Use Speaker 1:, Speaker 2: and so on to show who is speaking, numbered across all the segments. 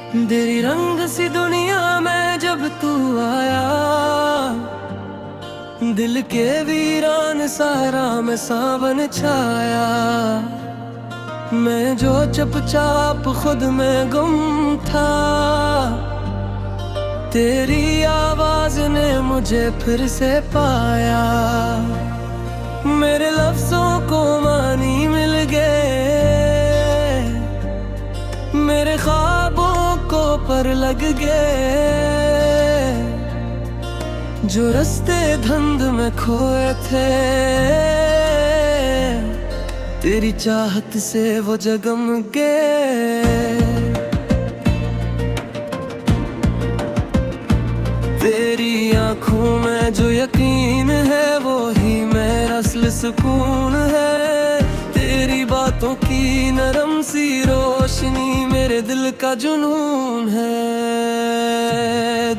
Speaker 1: तेरी रंग सी दुनिया में जब तू आया, दिल के वीरान सहारा में सावन छाया। मैं जो चुपचाप खुद में गुम था, तेरी आवाज ने मुझे फिर से पाया। मेरे लफ्जों को मानी मिल गए, मेरे ख्वाबों को पर लग गए। जो रास्ते धुंध में खोए थे, तेरी चाहत से वो जगम गए। तेरी आंखों में जो यकीन है, वो ही मेरा असल सुकून है। तेरी बातों की नरम सी रोशनी मेरे दिल का जुनून है।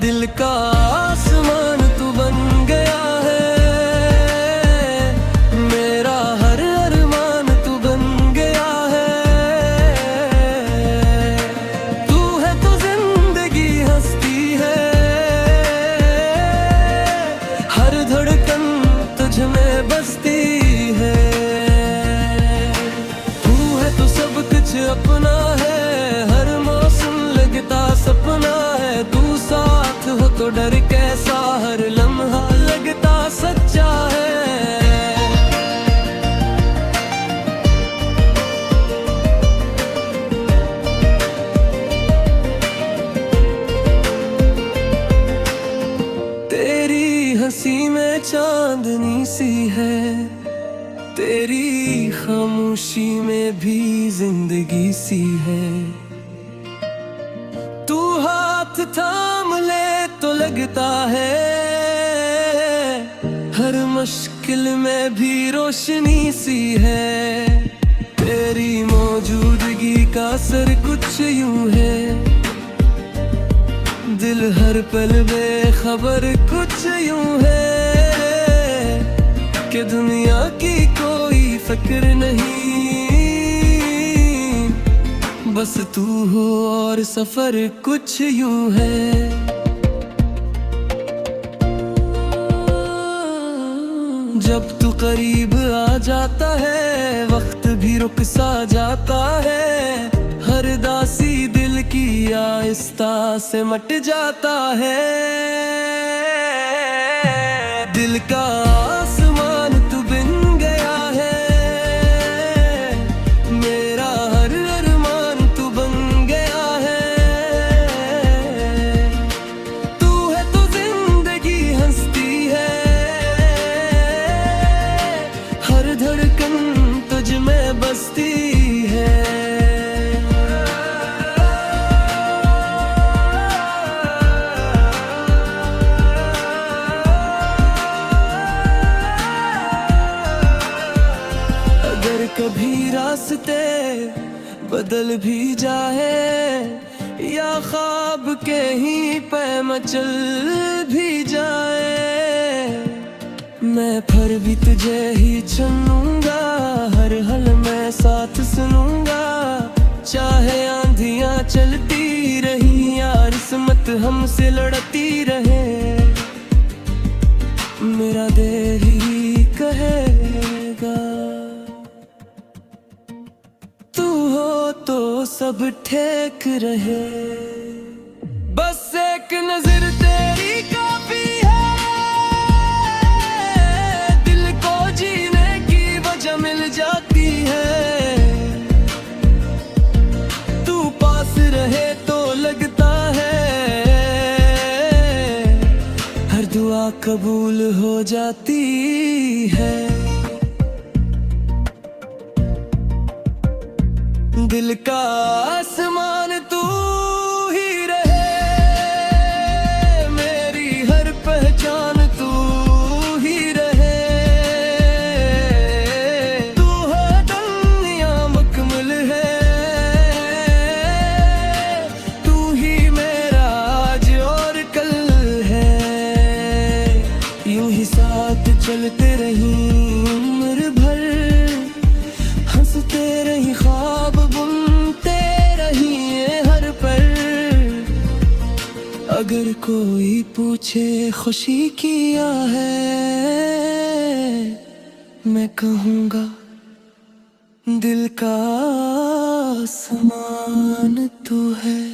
Speaker 1: दिल का आसमान तू बन गया है, मेरा हर अरमान तू बन गया है। तू है तो जिंदगी हंसती है, हर धड़कन तुझ में बसती है। तू है तो सब कुछ अपना है, हर मौसम लगता सपना है। तू साथ हो तो डर कैसा, हर लम्हा लगता सच्चा है। तेरी हंसी में चांदनी सी है, तेरी खामोशी में भी जिंदगी सी है। तू हाथ थाम ले तो लगता है, हर मुश्किल में भी रोशनी सी है। तेरी मौजूदगी का असर कुछ यूं है, दिल हर पल बेखबर कुछ यूं है। कि दुनिया की कोई फिक्र नहीं, बस तू हो और सफर कुछ यूं है। जब तू करीब आ जाता है, वक्त भी रुक सा जाता है। हर दासी दिल की आहिस्ता से मट जाता है। दिल का आसमान तू बिन गया है, मेरा हर अरमान तू बन गया है। तू है तो जिंदगी हंसती है, हर धड़कन तुझ में बसती है। कभी रास्ते बदल भी जाए, या ख्वाब के ही पे मचल भी जाए, मैं फिर भी तुझे ही चुनूंगा। हर हल में साथ सुनूंगा, चाहे आंधियां चलती रही या किस्मत हमसे लड़ती रहे। मेरा दिल ही कहेगा, तो सब ठीक रहे। बस एक नजर तेरी काफी है, दिल को जीने की वजह मिल जाती है। तू पास रहे तो लगता है, हर दुआ कबूल हो जाती है। दिल का आसमान तू ही रहे, मेरी हर पहचान तू ही रहे। तू है दुनिया मुकम्मल है, तू ही मेरा आज और कल है। यूं ही साथ चलते रही उम्र भर, हंसते रही ख्वाब बुनते रहिए। अगर कोई पूछे खुशी किया है, मैं कहूँगा दिल का आसमान तू है।